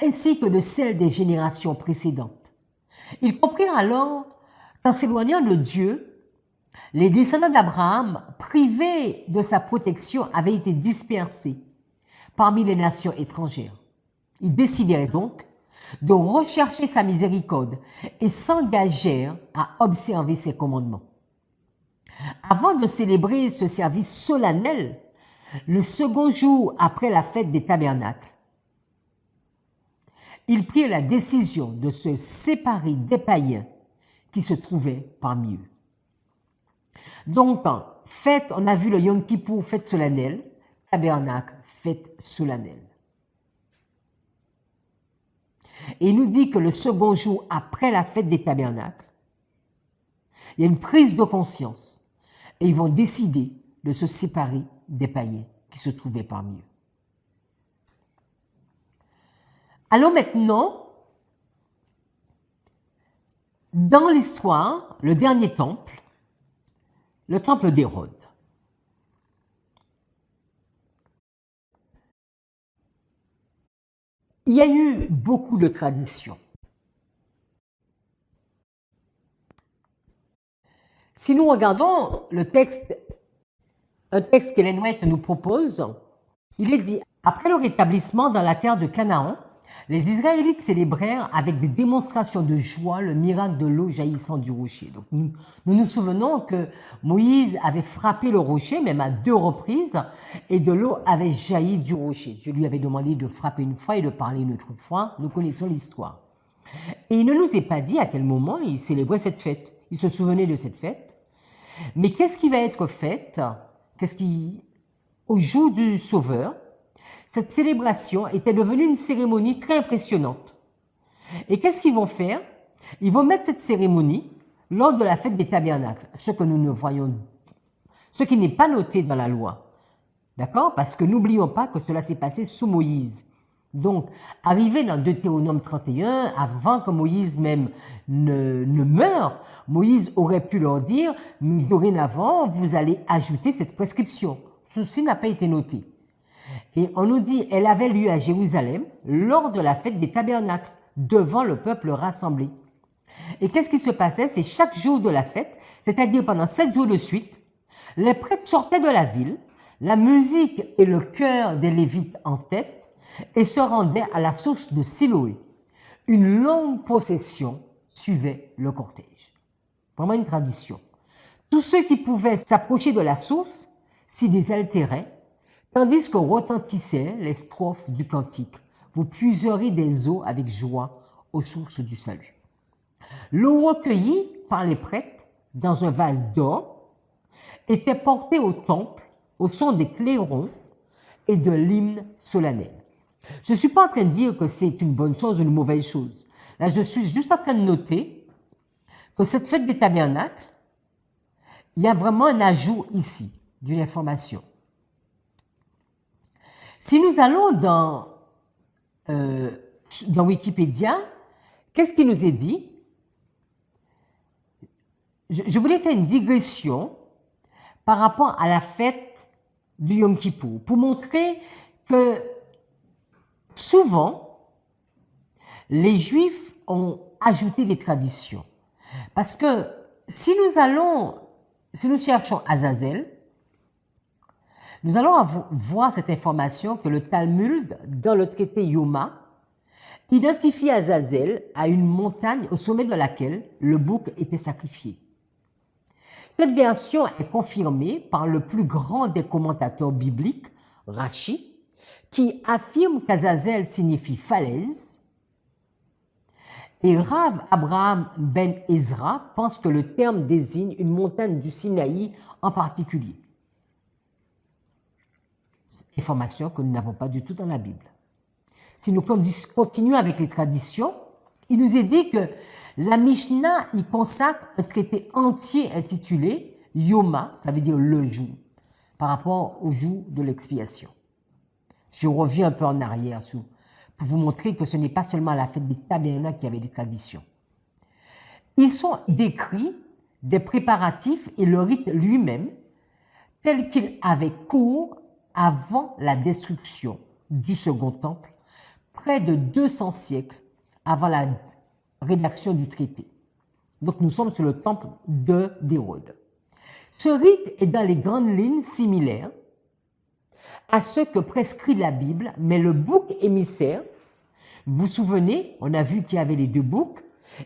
ainsi que de celle des générations précédentes. Ils comprirent alors qu'en s'éloignant de Dieu, les descendants d'Abraham, privés de sa protection, avaient été dispersés parmi les nations étrangères. Ils décidèrent donc de rechercher sa miséricorde et s'engagèrent à observer ses commandements. Avant de célébrer ce service solennel, le second jour après la fête des tabernacles, ils prirent la décision de se séparer des païens qui se trouvaient parmi eux. Donc, fête, on a vu le Yom Kippour, fête solennelle, tabernacle, fête solennelle. Et il nous dit que le second jour après la fête des tabernacles, il y a une prise de conscience et ils vont décider de se séparer des païens qui se trouvaient parmi eux. Alors maintenant, dans l'histoire, le dernier temple, le temple d'Hérode. Il y a eu beaucoup de traditions. Si nous regardons le texte, un texte qu'Ellen White nous propose, il est dit « Après leur établissement dans la terre de Canaan, les Israélites célébrèrent avec des démonstrations de joie le miracle de l'eau jaillissant du rocher. » Donc nous nous souvenons que Moïse avait frappé le rocher, même à 2 reprises, et de l'eau avait jailli du rocher. Dieu lui avait demandé de frapper une fois et de parler une autre fois. Nous connaissons l'histoire. Et il ne nous est pas dit à quel moment il célébrait cette fête. Il se souvenait de cette fête. Mais qu'est-ce qui va être fait au jour du Sauveur? Cette célébration était devenue une cérémonie très impressionnante. Et qu'est-ce qu'ils vont faire? Ils vont mettre cette cérémonie lors de la fête des tabernacles, ce que nous ne voyons, ce qui n'est pas noté dans la loi. D'accord? Parce que n'oublions pas que cela s'est passé sous Moïse. Donc, arrivé dans Deutéronome 31, avant que Moïse même ne meure, Moïse aurait pu leur dire, mais dorénavant, vous allez ajouter cette prescription. Ceci n'a pas été noté. Et on nous dit, elle avait lieu à Jérusalem lors de la fête des tabernacles, devant le peuple rassemblé. Et qu'est-ce qui se passait? C'est chaque jour de la fête, c'est-à-dire pendant 7 jours de suite, les prêtres sortaient de la ville, la musique et le chœur des Lévites en tête, et se rendaient à la source de Siloé. Une longue procession suivait le cortège. Vraiment une tradition. Tous ceux qui pouvaient s'approcher de la source s'y désaltéraient, tandis que retentissaient les strophes du cantique. Vous puiserez des eaux avec joie aux sources du salut. L'eau recueillie par les prêtres dans un vase d'or était portée au temple au son des clairons et de l'hymne solennel. Je ne suis pas en train de dire que c'est une bonne chose ou une mauvaise chose. Là, je suis juste en train de noter que cette fête des tabernacles, il y a vraiment un ajout ici d'une information. Si nous allons dans Wikipédia, qu'est-ce qui nous est dit? Je voulais faire une digression par rapport à la fête du Yom Kippour pour montrer que souvent, les Juifs ont ajouté des traditions. Parce que si nous cherchons Azazel, nous allons voir cette information que le Talmud, dans le traité Yoma, identifie Azazel à une montagne au sommet de laquelle le bouc était sacrifié. Cette version est confirmée par le plus grand des commentateurs bibliques, Rashi, qui affirme qu'Azazel signifie falaise, et Rav Abraham ben Ezra pense que le terme désigne une montagne du Sinaï en particulier. Information que nous n'avons pas du tout dans la Bible. Si nous continuons avec les traditions, il nous est dit que la Mishnah y consacre un traité entier intitulé Yoma, ça veut dire le jour, par rapport au jour de l'expiation. Je reviens un peu en arrière pour vous montrer que ce n'est pas seulement à la fête des tabernacles qu'il y avait des traditions. Ils sont décrits des préparatifs et le rite lui-même tel qu'il avait cours avant la destruction du Second Temple, près de 200 siècles avant la rédaction du traité. Donc nous sommes sur le temple d'Hérode. Ce rite est dans les grandes lignes similaires à ce que prescrit la Bible, mais le bouc émissaire, vous vous souvenez, on a vu qu'il y avait les deux boucs,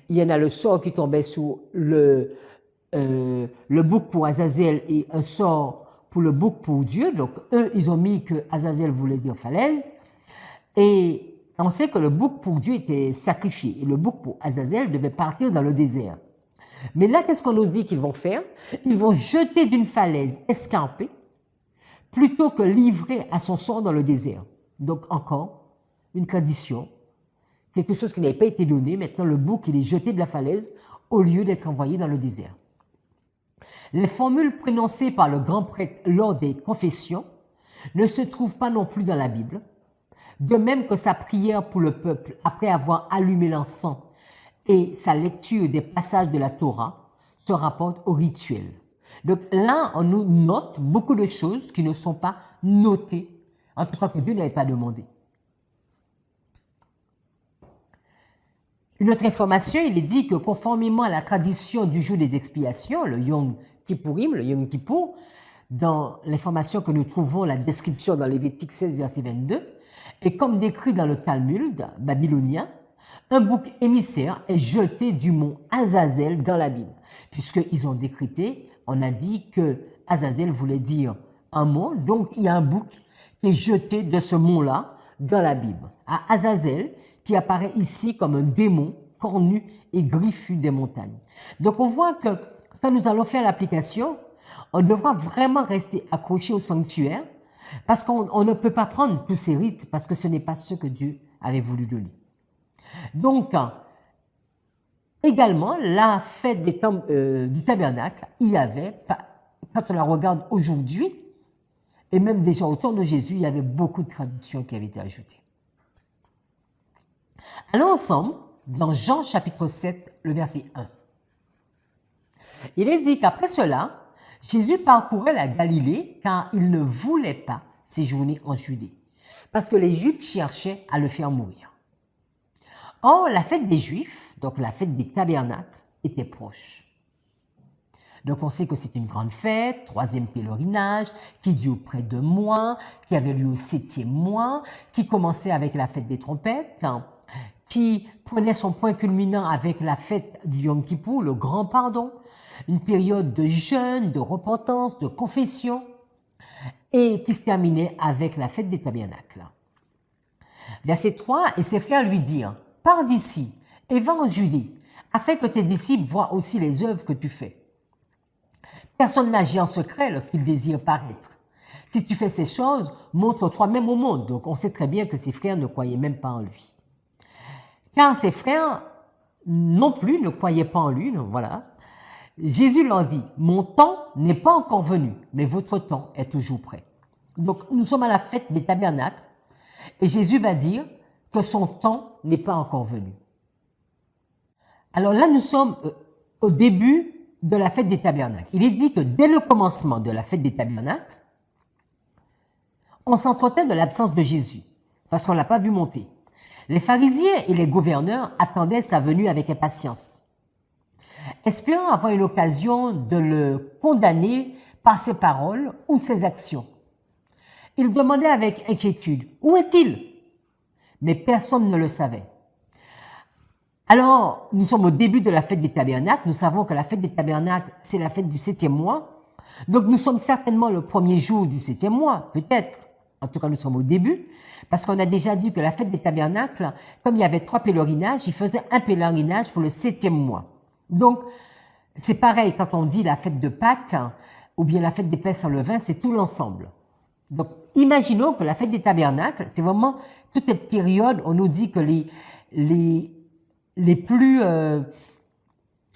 il y en a le sort qui tombait sur le bouc pour Azazel et un sort pour le bouc pour Dieu. Donc eux, ils ont mis que Azazel voulait dire falaise, et on sait que le bouc pour Dieu était sacrifié, et le bouc pour Azazel devait partir dans le désert. Mais là, qu'est-ce qu'on nous dit qu'ils vont faire? Ils vont jeter d'une falaise escarpée, plutôt que livrer à son sort dans le désert. Donc encore, une tradition, quelque chose qui n'avait pas été donné. Maintenant, le bouc, il est jeté de la falaise au lieu d'être envoyé dans le désert. Les formules prononcées par le grand prêtre lors des confessions ne se trouvent pas non plus dans la Bible, de même que sa prière pour le peuple après avoir allumé l'encens et sa lecture des passages de la Torah se rapportent au rituel. Donc là, on nous note beaucoup de choses qui ne sont pas notées, en tout cas que Dieu n'avait pas demandé. Une autre information, il est dit que conformément à la tradition du jour des expiations, le Yom Kippourim, le Yom Kippour, dans l'information que nous trouvons, la description dans Lévitique 16, verset 22, et comme décrit dans le Talmud babylonien, un bouc émissaire est jeté du mont Azazel dans l'abîme, puisqu'ils ont décrété, on a dit que Azazel voulait dire un mot, donc il y a un bouc qui est jeté de ce mont-là dans l'abîme. À Azazel, qui apparaît ici comme un démon cornu et griffu des montagnes. Donc on voit que quand nous allons faire l'application, on devra vraiment rester accroché au sanctuaire, parce qu'on ne peut pas prendre tous ces rites, parce que ce n'est pas ce que Dieu avait voulu donner. Donc, également, la fête du tabernacle, il y avait, quand on la regarde aujourd'hui, et même déjà au temps de Jésus, il y avait beaucoup de traditions qui avaient été ajoutées. Allons ensemble dans Jean chapitre 7, le verset 1. Il est dit qu'après cela, Jésus parcourait la Galilée car il ne voulait pas séjourner en Judée, parce que les Juifs cherchaient à le faire mourir. Or, la fête des Juifs, donc la fête des tabernacles, était proche. Donc on sait que c'est une grande fête, 3e pèlerinage, qui dure près de mois, qui avait lieu au 7e mois, qui commençait avec la fête des trompettes, qui prenait son point culminant avec la fête du Yom Kippour, le grand pardon, une période de jeûne, de repentance, de confession. et qui se terminait avec la fête des tabernacles. Verset 3, et ses frères lui dirent, pars d'ici et va en Judée, afin que tes disciples voient aussi les œuvres que tu fais. Personne n'agit en secret lorsqu'il désire paraître. Si tu fais ces choses, montre-toi même au monde. Donc on sait très bien que ses frères ne croyaient même pas en lui. Car ses frères non plus ne croyaient pas en lui, donc voilà. Jésus leur dit, mon temps n'est pas encore venu, mais votre temps est toujours prêt. Donc nous sommes à la fête des tabernacles et Jésus va dire que son temps n'est pas encore venu. Alors là, nous sommes au début de la fête des tabernacles. Il est dit que dès le commencement de la fête des tabernacles, on s'entretenait de l'absence de Jésus, parce qu'on ne l'a pas vu monter. Les pharisiens et les gouverneurs attendaient sa venue avec impatience, espérant avoir une occasion de le condamner par ses paroles ou ses actions. Ils demandaient avec inquiétude, « Où est-il » Mais personne ne le savait. Alors, nous sommes au début de la fête des tabernacles. Nous savons que la fête des tabernacles, c'est la fête du 7e mois. Donc, nous sommes certainement le premier jour du 7e mois, peut-être. En tout cas, nous sommes au début. Parce qu'on a déjà dit que la fête des tabernacles, comme il y avait 3 pèlerinages, il faisait un pèlerinage pour le 7e mois. Donc, c'est pareil quand on dit la fête de Pâques, ou bien la fête des Pères sans levain, c'est tout l'ensemble. Donc, imaginons que la fête des tabernacles, c'est vraiment toute cette période, on nous dit que les plus, en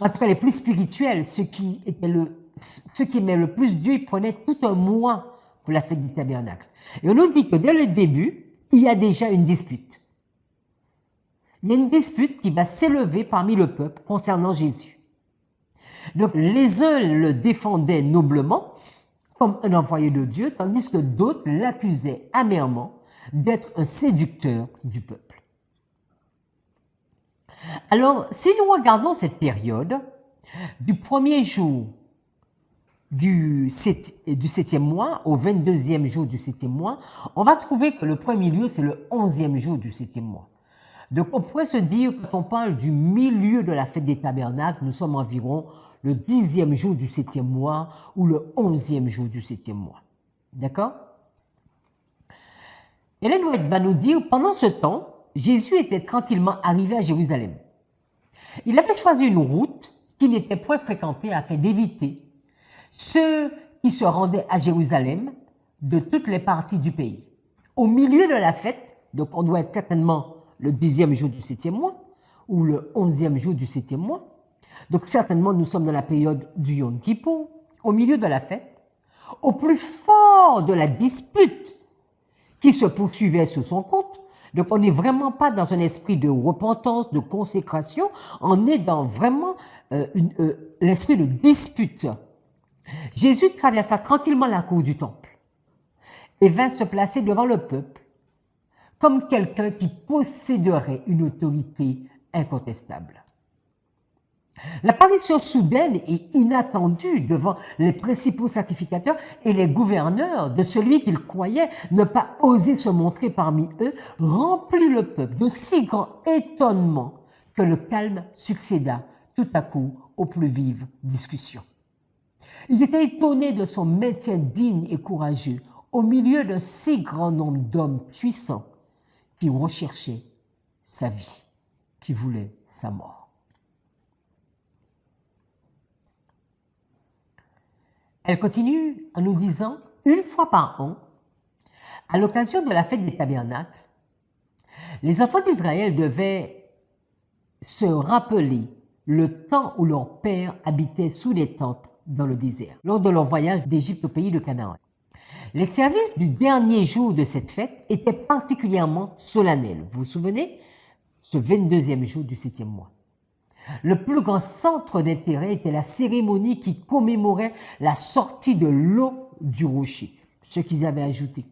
tout cas les plus spirituels, ceux qui aimaient le plus Dieu, ils prenaient tout un mois pour la fête du tabernacle. Et on nous dit que dès le début, il y a déjà une dispute. Il y a une dispute qui va s'élever parmi le peuple concernant Jésus. Donc les uns le défendaient noblement, comme un envoyé de Dieu, tandis que d'autres l'accusaient amèrement d'être un séducteur du peuple. Alors, si nous regardons cette période, du premier jour du 7e mois au 22e jour du 7e mois, on va trouver que le premier lieu, c'est le 11e jour du 7e mois. Donc, on pourrait se dire, quand on parle du milieu de la fête des tabernacles, nous sommes environ le 10e jour du 7e mois ou le 11e jour du 7e mois. D'accord? Ellen White va nous dire, pendant ce temps, Jésus était tranquillement arrivé à Jérusalem. Il avait choisi une route qui n'était point fréquentée afin d'éviter ceux qui se rendaient à Jérusalem de toutes les parties du pays. Au milieu de la fête, donc on doit être certainement le 10e jour du 7e mois ou le 11e jour du 7e mois, donc certainement nous sommes dans la période du Yom Kippour, au milieu de la fête, au plus fort de la dispute qui se poursuivait sur son compte. Donc on n'est vraiment pas dans un esprit de repentance, de consécration, on est dans vraiment l'esprit de dispute. Jésus traversa tranquillement la cour du temple et vint se placer devant le peuple comme quelqu'un qui posséderait une autorité incontestable. L'apparition soudaine et inattendue devant les principaux sacrificateurs et les gouverneurs de celui qu'ils croyaient ne pas oser se montrer parmi eux remplit le peuple de si grand étonnement que le calme succéda tout à coup aux plus vives discussions. Ils étaient étonnés de son maintien digne et courageux au milieu d'un si grand nombre d'hommes puissants qui recherchaient sa vie, qui voulaient sa mort. Elle continue en nous disant, une fois par an, à l'occasion de la fête des tabernacles, les enfants d'Israël devaient se rappeler le temps où leur père habitait sous les tentes dans le désert, lors de leur voyage d'Égypte au pays de Canaan. Les services du dernier jour de cette fête étaient particulièrement solennels. Vous vous souvenez? Ce 22e jour du 7e mois. Le plus grand centre d'intérêt était la cérémonie qui commémorait la sortie de l'eau du rocher, ce qu'ils avaient ajouté.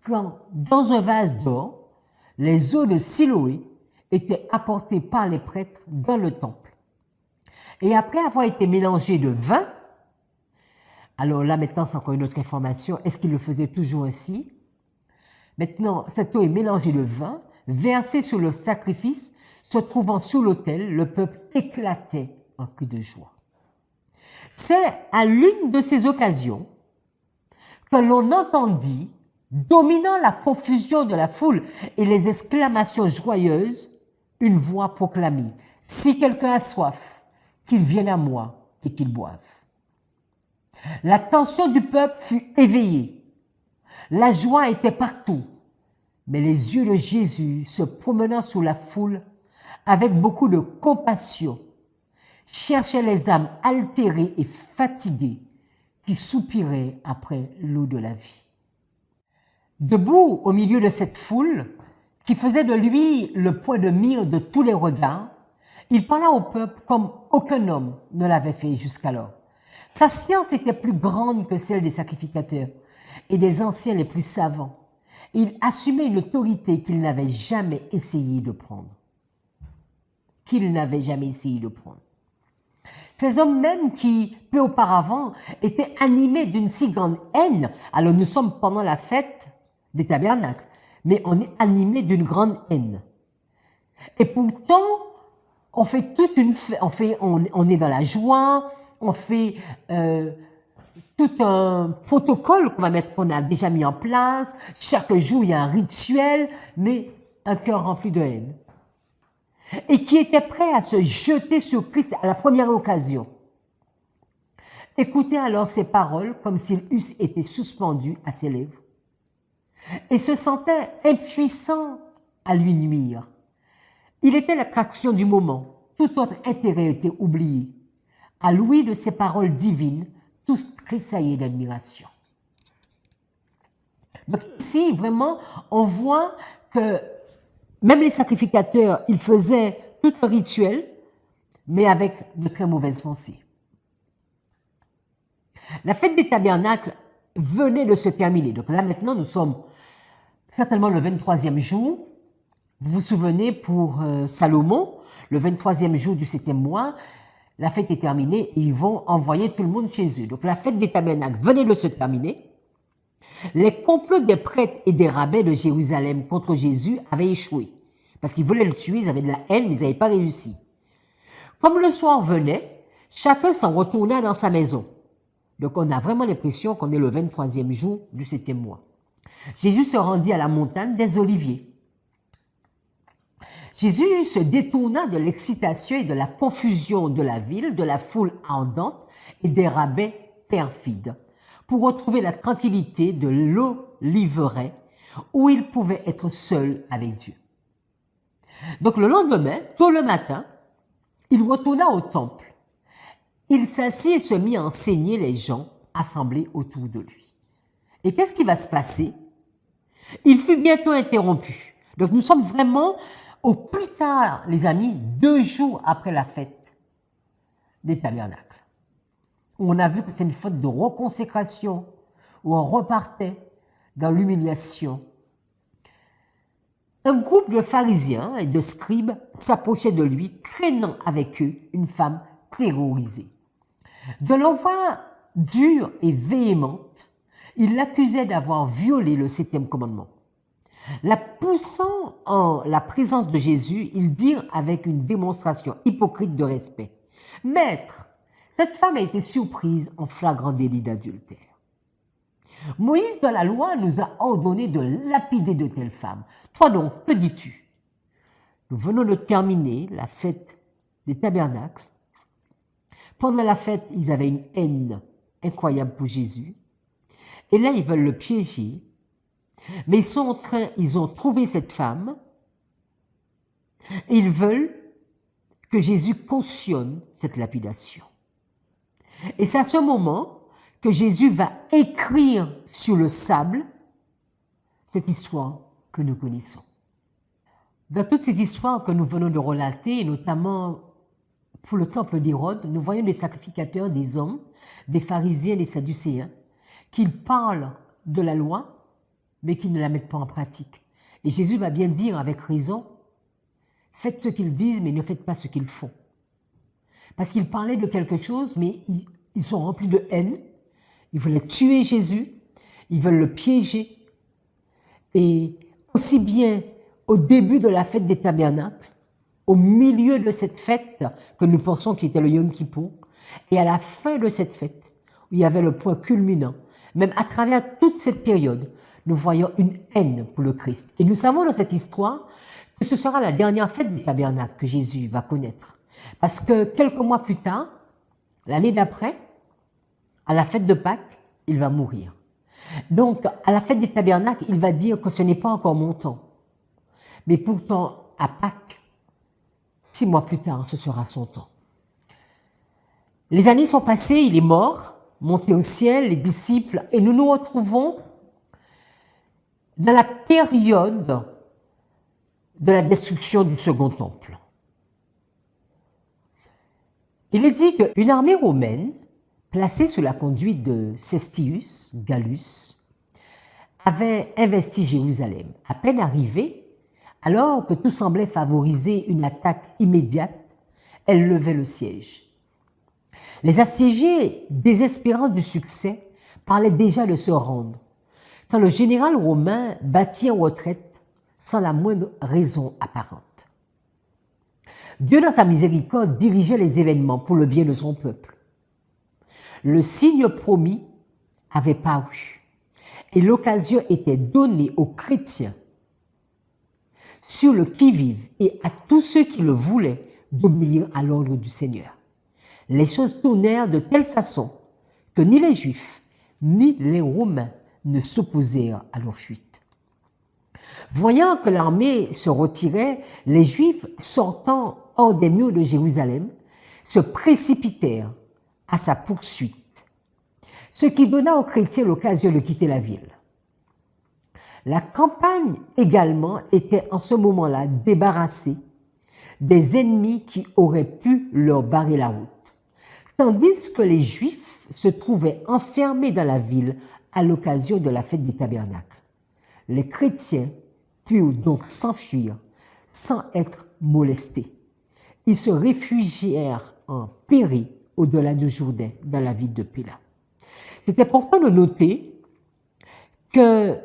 Quand, dans un vase d'or, les eaux de Siloé étaient apportées par les prêtres dans le temple. Et après avoir été mélangées de vin, alors là maintenant c'est encore une autre information, est-ce qu'ils le faisaient toujours ainsi? Maintenant, cette eau est mélangée de vin, versée sur le sacrifice. Se trouvant sous l'autel, le peuple éclatait en cris de joie. C'est à l'une de ces occasions que l'on entendit, dominant la confusion de la foule et les exclamations joyeuses, une voix proclamait: « Si quelqu'un a soif, qu'il vienne à moi et qu'il boive. » L'attention du peuple fut éveillée. La joie était partout. Mais les yeux de Jésus, se promenant sous la foule, avec beaucoup de compassion, cherchaient les âmes altérées et fatiguées qui soupiraient après l'eau de la vie. Debout au milieu de cette foule, qui faisait de lui le point de mire de tous les regards, il parla au peuple comme aucun homme ne l'avait fait jusqu'alors. Sa science était plus grande que celle des sacrificateurs et des anciens les plus savants. Il assumait une autorité qu'il n'avait jamais essayé de prendre. Ces hommes même qui, peu auparavant, étaient animés d'une si grande haine, alors nous sommes pendant la fête des tabernacles, mais on est animé d'une grande haine. Et pourtant, on fait toute une fête, on est dans la joie, on fait tout un protocole qu'on a déjà mis en place. Chaque jour, il y a un rituel, mais un cœur rempli de haine. Et qui était prêt à se jeter sur Christ à la première occasion. Écoutez alors ces paroles comme s'ils eussent été suspendus à ses lèvres. Et se sentait impuissant à lui nuire. Il était l'attraction du moment. Tout autre intérêt était oublié. À l'ouïe de ces paroles divines, tous tressailliient d'admiration. Donc ici, vraiment, on voit que même les sacrificateurs, ils faisaient tout un rituel, mais avec de très mauvaises pensées. La fête des tabernacles venait de se terminer. Donc là, maintenant, nous sommes certainement le 23e jour. Vous vous souvenez, pour Salomon, le 23e jour du 7e mois, la fête est terminée et ils vont envoyer tout le monde chez eux. Donc la fête des tabernacles venait de se terminer. Les complots des prêtres et des rabbins de Jérusalem contre Jésus avaient échoué. Parce qu'ils voulaient le tuer, ils avaient de la haine, mais ils n'avaient pas réussi. Comme le soir venait, chacun s'en retournait dans sa maison. Donc on a vraiment l'impression qu'on est le 23e jour du 7e mois. Jésus se rendit à la montagne des Oliviers. Jésus se détourna de l'excitation et de la confusion de la ville, de la foule ardente et des rabbins perfides, pour retrouver la tranquillité de l'oliveraie où il pouvait être seul avec Dieu. Donc le lendemain, tôt le matin, il retourna au temple. Il s'assit et se mit à enseigner les gens assemblés autour de lui. Et qu'est-ce qui va se passer? Il fut bientôt interrompu. Donc nous sommes vraiment au plus tard, les amis, 2 jours après la fête des tabernacles. On a vu que c'est une fête de reconsécration, où on repartait dans l'humiliation. Un groupe de pharisiens et de scribes s'approchait de lui, traînant avec eux une femme terrorisée. De leur voix dure et véhémente, ils l'accusaient d'avoir violé le 7e commandement. La poussant en la présence de Jésus, ils dirent avec une démonstration hypocrite de respect: « Maître, cette femme a été surprise en flagrant délit d'adultère. Moïse, dans la loi, nous a ordonné de lapider de telles femmes. Toi donc, que dis-tu » Nous venons de terminer la fête des tabernacles. Pendant la fête, ils avaient une haine incroyable pour Jésus. Et là, ils veulent le piéger. Mais ils ont trouvé cette femme et ils veulent que Jésus cautionne cette lapidation. Et c'est à ce moment que Jésus va écrire sur le sable cette histoire que nous connaissons. Dans toutes ces histoires que nous venons de relater, et notamment pour le temple d'Hérode, nous voyons des sacrificateurs, des hommes, des pharisiens, des sadducéens, qui parlent de la loi, mais qui ne la mettent pas en pratique. Et Jésus va bien dire avec raison: faites ce qu'ils disent, mais ne faites pas ce qu'ils font. Parce qu'ils parlaient de quelque chose, mais ils sont remplis de haine. Ils veulent tuer Jésus, ils veulent le piéger. Et aussi bien au début de la fête des tabernacles, au milieu de cette fête que nous pensons qu'il était le Yom Kippour, et à la fin de cette fête, où il y avait le point culminant, même à travers toute cette période, nous voyons une haine pour le Christ. Et nous savons dans cette histoire que ce sera la dernière fête des tabernacles que Jésus va connaître. Parce que quelques mois plus tard, l'année d'après, à la fête de Pâques, il va mourir. Donc, à la fête des tabernacles, il va dire que ce n'est pas encore mon temps. Mais pourtant, à Pâques, 6 mois plus tard, ce sera son temps. Les années sont passées, il est mort, monté au ciel, les disciples, et nous nous retrouvons dans la période de la destruction du second temple. Il est dit qu'une armée romaine, placée sous la conduite de Cestius Gallus, avait investi Jérusalem. À peine arrivée, alors que tout semblait favoriser une attaque immédiate, elle levait le siège. Les assiégés, désespérants du succès, parlaient déjà de se rendre, quand le général romain battit en retraite sans la moindre raison apparente. Dieu, dans sa miséricorde, dirigeait les événements pour le bien de son peuple. Le signe promis avait paru et l'occasion était donnée aux chrétiens sur le qui-vive et à tous ceux qui le voulaient d'obéir à l'ordre du Seigneur. Les choses tournèrent de telle façon que ni les Juifs ni les Romains ne s'opposèrent à leur fuite. Voyant que l'armée se retirait, les Juifs, sortant hors des murs de Jérusalem, se précipitèrent à sa poursuite, ce qui donna aux chrétiens l'occasion de quitter la ville. La campagne également était en ce moment-là débarrassée des ennemis qui auraient pu leur barrer la route, tandis que les Juifs se trouvaient enfermés dans la ville à l'occasion de la fête des tabernacles. Les chrétiens purent donc s'enfuir sans être molestés. Ils se réfugièrent en Périe, au-delà du Jourdain, dans la ville de Péla. C'est important de noter que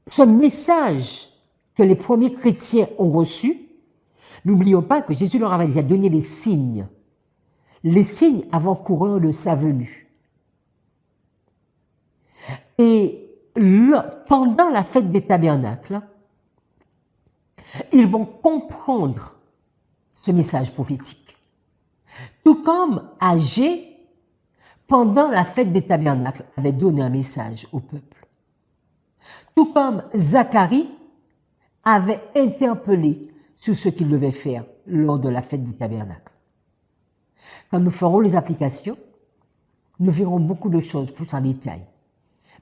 ce message que les premiers chrétiens ont reçu, n'oublions pas que Jésus leur avait déjà donné les signes avant-coureurs de sa venue. Et pendant la fête des tabernacles, ils vont comprendre ce message prophétique. Tout comme Agé, pendant la fête des tabernacles, avait donné un message au peuple. Tout comme Zacharie avait interpellé sur ce qu'il devait faire lors de la fête des tabernacles. Quand nous ferons les applications, nous verrons beaucoup de choses plus en détail.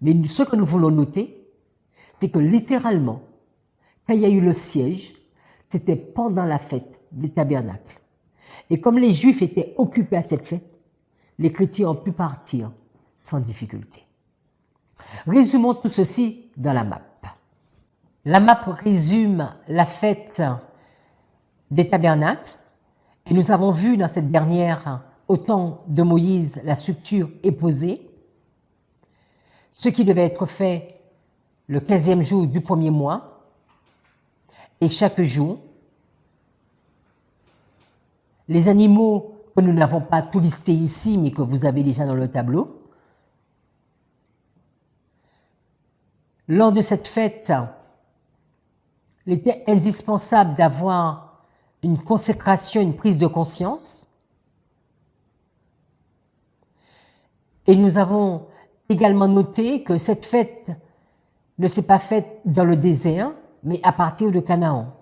Mais ce que nous voulons noter, c'est que littéralement, quand il y a eu le siège, c'était pendant la fête des tabernacles. Et comme les Juifs étaient occupés à cette fête, les chrétiens ont pu partir sans difficulté. Résumons tout ceci dans la map. La map résume la fête des tabernacles. Et nous avons vu dans cette dernière, au temps de Moïse, la structure est posée. Ce qui devait être fait le 15e jour du premier mois, et chaque jour. Les animaux que nous n'avons pas tout listés ici, mais que vous avez déjà dans le tableau. Lors de cette fête, il était indispensable d'avoir une consécration, une prise de conscience. Et nous avons également noté que cette fête ne s'est pas faite dans le désert, mais à partir de Canaan.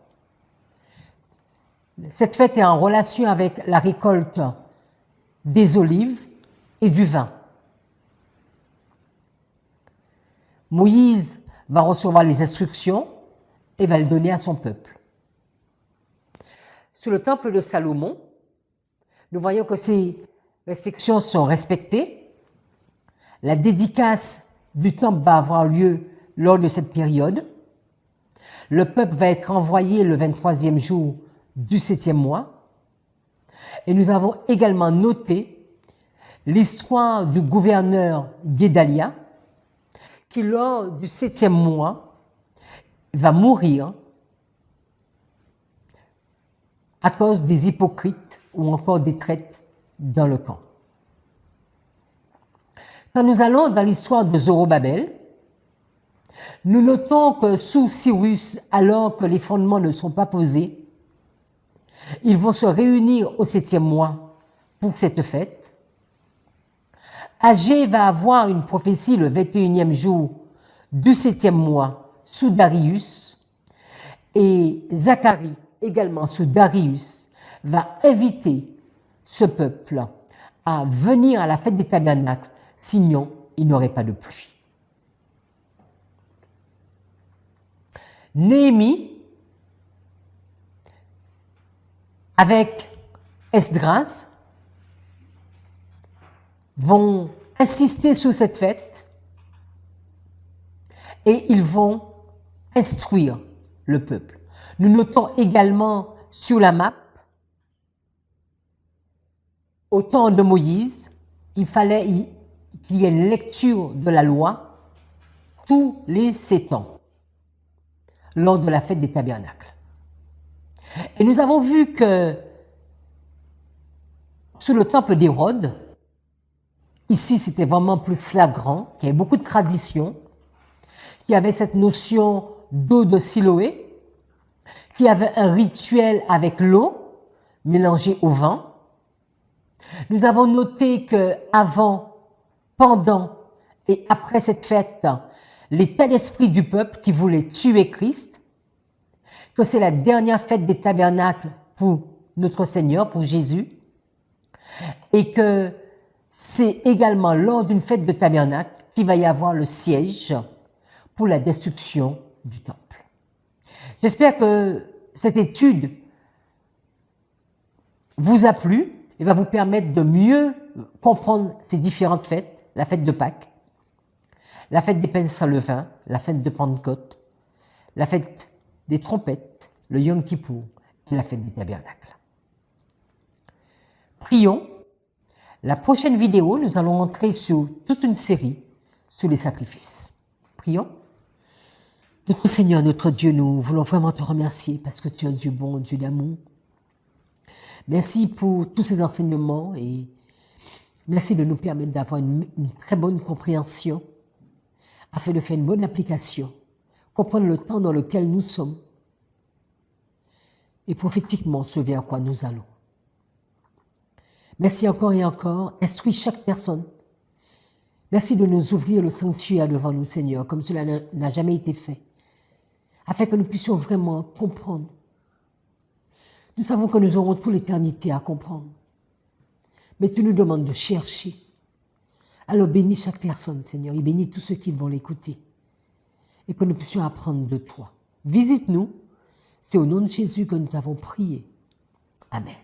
Cette fête est en relation avec la récolte des olives et du vin. Moïse va recevoir les instructions et va les donner à son peuple. Sur le temple de Salomon, nous voyons que ces restrictions sont respectées. La dédicace du temple va avoir lieu lors de cette période. Le peuple va être envoyé le 23e jour du 7e mois. Et nous avons également noté l'histoire du gouverneur Guédalia, qui lors du 7e mois va mourir à cause des hypocrites ou encore des traites dans le camp. Quand nous allons dans l'histoire de Zorobabel, nous notons que sous Cyrus, alors que les fondements ne sont pas posés, ils vont se réunir au 7e mois pour cette fête. Agé va avoir une prophétie le 21e jour du 7e mois sous Darius, et Zacharie, également sous Darius, va inviter ce peuple à venir à la fête des tabernacles, sinon il n'y aurait pas de pluie. Néhémie, avec Esdras, vont insister sur cette fête et ils vont instruire le peuple. Nous notons également sur la map, au temps de Moïse, il fallait qu'il y ait une lecture de la loi tous les 7 ans, lors de la fête des tabernacles. Et nous avons vu que sous le temple d'Hérode, ici c'était vraiment plus flagrant, qu'il y avait beaucoup de traditions, qu'il y avait cette notion d'eau de Siloé, qu'il y avait un rituel avec l'eau mélangée au vin. Nous avons noté que avant, pendant et après cette fête, l'état d'esprit du peuple qui voulait tuer Christ, que c'est la dernière fête des tabernacles pour notre Seigneur, pour Jésus, et que c'est également lors d'une fête de tabernacle qu'il va y avoir le siège pour la destruction du temple. J'espère que cette étude vous a plu et va vous permettre de mieux comprendre ces différentes fêtes, la fête de Pâques, la fête des pains sans levain, la fête de Pentecôte, la fête des trompettes, le Yom Kippour et la fête des tabernacles. Prions. La prochaine vidéo, nous allons entrer sur toute une série sur les sacrifices. Prions. Notre Seigneur, notre Dieu, nous voulons vraiment te remercier parce que tu es un Dieu bon, un Dieu d'amour. Merci pour tous ces enseignements et merci de nous permettre d'avoir une très bonne compréhension afin de faire une bonne application, comprendre le temps dans lequel nous sommes et prophétiquement ce vers quoi nous allons. Merci encore et encore, instruis chaque personne. Merci de nous ouvrir le sanctuaire devant nous, Seigneur, comme cela n'a jamais été fait, afin que nous puissions vraiment comprendre. Nous savons que nous aurons toute l'éternité à comprendre, mais tu nous demandes de chercher. Alors bénis chaque personne, Seigneur, et bénis tous ceux qui vont l'écouter, et que nous puissions apprendre de toi. Visite-nous, c'est au nom de Jésus que nous t'avons prié. Amen.